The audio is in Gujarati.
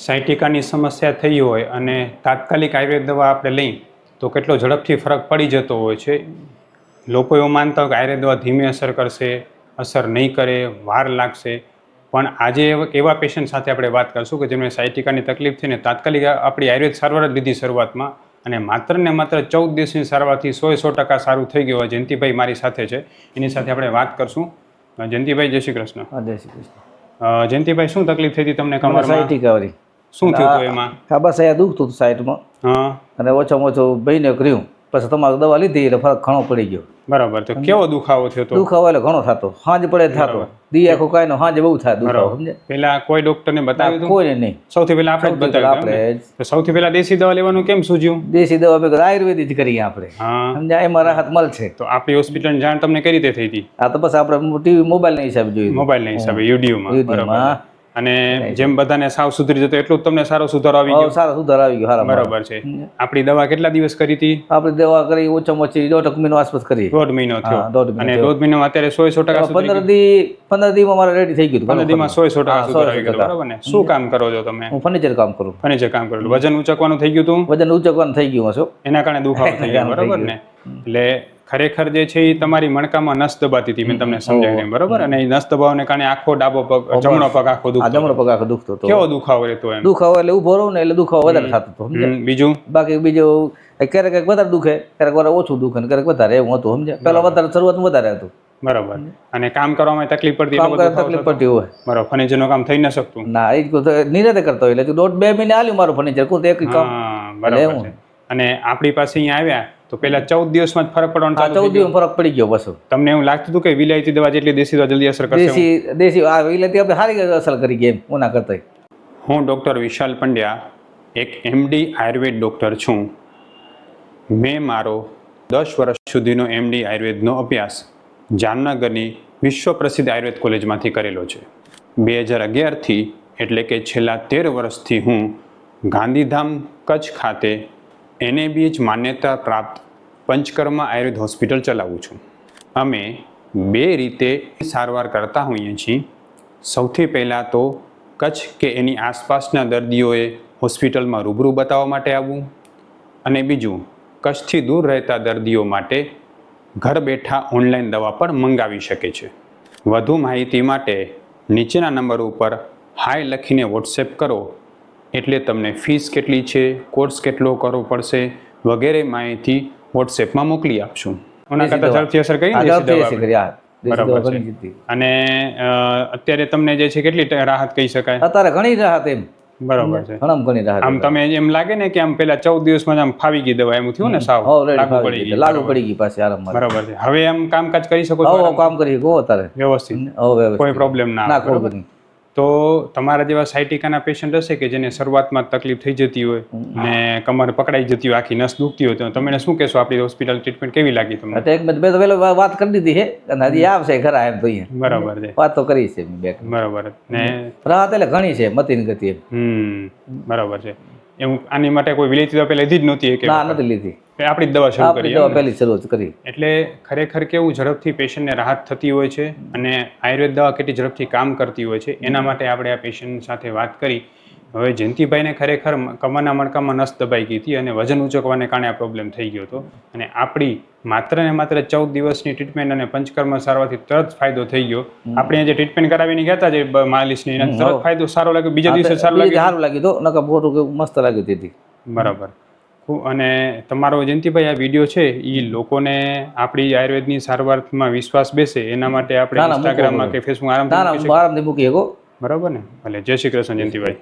સાયટિકાની સમસ્યા થઈ હોય અને તાત્કાલિક આયુર્વેદ દવા આપણે લઈ તો કેટલો ઝડપથી ફરક પડી જતો હોય છે. લોકો એવું માનતા હોય કે આયુર્વેદ દવા ધીમે અસર કરશે, અસર નહીં કરે, વાર લાગશે. પણ આજે એવા પેશન્ટ સાથે આપણે વાત કરશું કે જેમને સાયટિકાની તકલીફ થઈને તાત્કાલિક આપણી આયુર્વેદ સારવાર જ લીધી શરૂઆતમાં અને માત્ર ને માત્ર 14 દિવસની સારવારથી 100% સારું થઈ ગયું હોય. જયંતિભાઈ મારી સાથે છે, એની સાથે આપણે વાત કરશું. જયંતિભાઈ, જય શ્રી કૃષ્ણ. જય શ્રી કૃષ્ણ. જયંતિભાઈ, શું તકલીફ થઈ હતી તમને કમરમાં? સાયટિકા શું થયું હતું એમાં? હા, બસ અહીંયા દુખતું હતું સાઈડમાં. હા, અને ઓછામાં ઓછું બહીને કર્યું, પછી તમારી દવા લીધી એટલે ફરક ઘણો પડી ગયો. બરાબર. તો કેવો દુખાવો થયો? દુખાવો એટલે ઘણો થતો, સાંજ પડે થતો, દી આખું કાંઈ નો સાંજે બહુ થાય દુખાવો. સમજે? પેલા કોઈ ડોક્ટરને બતાવ્યું હતું? કોઈને નહીં. સૌથી પહેલા આપણે જ બતાવ્યું. આપણે સૌથી પહેલા દેશી દવા લેવાનું કેમ સૂઝ્યું? દેશી દવા ભેગા આયુર્વેદિક જ કરીએ આપણે. હા, સમજ્યા? એમાં રાહત મળશે. તો આપણી હોસ્પિટલની જાણ તમને કઈ રીતે થઈ હતી? આ તો બસ આપણે ટીવી મોબાઈલના હિસાબે જોયું. મોબાઈલના હિસાબે, યુટ્યુબમાં. બરાબર. અને જેમ બધાને સાવ સુધરી જતો એટલું તમને સારો સુધારો આવી ગયો? સારો સુધારો આવી ગયો. બરાબર છે. આપણી દવા કેટલા દિવસ કરી હતી? આપણે દવા કરી ઓછામાં ઓછી 1.5 મહિનો આસપાસ કરી. 1.5 મહિનો થયો. અને 1.5 મહિનામાં અત્યારે 100% 15 દીમાં મારે રેડી થઈ ગયું. 15 દીમાં 100% સુધારો આવી ગયો. બરાબર ને? શું કામ કરો છો તમે? હું ફર્નિચર કામ કરું. ફર્નિચર કામ કરું. વજન ઊંચકવાનું થઈ ગયું હતું? વજન ઊંચકવાનું થઈ ગયું હશે, એના કારણે દુખાવો થઈ ગયો. બરાબર ને? એટલે ખરેખર જે છે એ તમારી મણકામાં નસ દબાતી હતી, મેં તમને સમજાવ્યું. બરાબર. અને નસ દબાવને કારણે આખો ડાબો પગ, જમણો પગ આખો દુખતો. જમણો પગ આખો દુખતો હતો. કેવો દુખાવો રહેતો? એમ દુખાવો એટલે ઉભો રહું ને એટલે દુખાવો વધારે થતો હતો. બીજું બીજું ક્યારેક વધારે દુખે, ક્યારેક વાર ઓછું દુખે, ક્યારેક વધારે એવું હતું. સમજે? પેલા વધારે શરૂઆતમાં વધારે હતું. બરાબર. અને કામ કરવામાં તકલીફ પડતી? તકલીફ પડતી હોય. બરાબર. ફર્નિચરનું કામ થઈ ન શકતું? ના, એ નિરાતે કરતો હોય. એટલે 1.5-2 મહિને આલ્યું મારું ફર્નિચર. કોઈ એક કામ. બરાબર છે. અને આપણી પાસે અહીંયા આવ્યા તો પેલા 14 દિવસમાં જ ફરક પડવાનો? 14 દિવસમાં ફરક પડી ગયો. બસ તમને એવું લાગતું હતું કે વિલાયતી દવા જેટલી દેશી દવા જલ્દી અસર કરશે? દેશી આ વિલાયતી આપણે સારી અસર કરી ગઈ એમ ઓના કરતા. હું ડૉક્ટર વિશાલ પંડ્યા, એક MD આયુર્વેદ ડૉક્ટર છું. મેં મારો 10 વર્ષ સુધીનો MD આયુર્વેદનો અભ્યાસ જામનગરની વિશ્વ પ્રસિદ્ધ આયુર્વેદ કોલેજમાંથી કરેલો છે. 2011થી એટલે કે છેલ્લા 13 વર્ષથી હું ગાંધીધામ કચ્છ ખાતે NABH માન્યતા પ્રાપ્ત પંચકર્મા આયુર્વેદ હોસ્પિટલ ચલાવું છું. અમે 2 રીતે સારવાર કરતા હોઈએ છીએ. સૌથી પહેલાં તો કચ્છ કે એની આસપાસના દર્દીઓએ હોસ્પિટલમાં રૂબરૂ બતાવવા માટે આવવું, અને બીજું કચ્છથી દૂર રહેતા દર્દીઓ માટે ઘર બેઠા ઓનલાઈન દવા પણ મંગાવી શકે છે. વધુ માહિતી માટે નીચેના નંબર ઉપર હાય લખીને WhatsApp કરો, એટલે તમને ફીસ કેટલી છે, કોર્સ કેટલો કરવો પડશે વગેરે માહિતી WhatsAppમાં મોકલી આપશું. ઓના કરતાં ઝડપથી અસર કરી. બરાબર છે. અને અત્યારે તમને જે છે કેટલી રાહત કહી શકાય? અત્યારે ઘણી રાહત એમ. બરાબર છે. ઘણી રાહત. આમ તમે એમ લાગે ને કે આમ પેલા 14 દિવસમાં આમ ફાવી ગઈ દવા એમ થયું ને? સાવ લાગુ પડી ગઈ પાછી આરામ. બરાબર છે. હવે એમ કામકાજ કરી શકો છો? કામ કરી શકો અત્યારે વ્યવસ્થિત, કોઈ પ્રોબ્લેમ ના આવે. તો તમારા જેવા સાયટિકાના પેશન્ટ હશે કે જેને શરૂઆતમાં તકલીફ થઈ જતી હોય ને કમર પકડાઈ જતી હોય, આખી નસ દુખતી હોય, તો તમે શું કહેશો? આપણી હોસ્પિટલ ટ્રીટમેન્ટ કેવી લાગી તમને? મેં તો પેલો વાત કરી દીધી છે અને હજી આવશે ખરા એમ તો. બરાબર છે. વાત તો કરી છે. બરાબર. ને રાહત એટલે ઘણી છે, મતીન ગતિ. બરાબર છે. એમ આની માટે કોઈ વિલાયતી દવા પહેલા લીધી જ નહોતી કે? ના, નથી લીધી. આપણી દવા શરૂ કરી? પહેલી શરૂઆત કરી. એટલે ખરેખર કેવું ઝડપથી પેશન્ટને રાહત થતી હોય છે અને આયુર્વેદ દવા કેટલી ઝડપથી કામ કરતી હોય છે એના માટે આપણે આ પેશન્ટ સાથે વાત કરી. હવે જયંતિભાઈને ખરેખર કમરના મણકામાં નસ દબાઈ ગઈ હતી અને વજન ઊંચકવાને કારણે આ પ્રોબ્લેમ થઈ ગયો હતો. અને આપણી માત્ર ને માત્ર 14 દિવસની ટ્રીટમેન્ટ અને પંચકર્મ સારવારથી તરત ફાયદો થઈ ગયો. આપણે જે ટ્રીટમેન્ટ કરાવીને ગયા હતા જે માલિશની, તરત ફાયદો સારો લાગ્યો. બીજા દિવસે સારું લાગ્યું તો નકા મોટું કેવું મસ્ત લાગ્યું હતી. બરાબર. અને તમારો જયંતિભાઈ આ વિડીયો છે એ લોકોને આપણી આયુર્વેદની સારવારમાં વિશ્વાસ બેસે એના માટે આપણે ઇન્સ્ટાગ્રામમાં કે ફેસબુક આરામથી મૂકી શકો? બરાબર ને? ભલે. જય શ્રી કૃષ્ણ જયંતિભાઈ.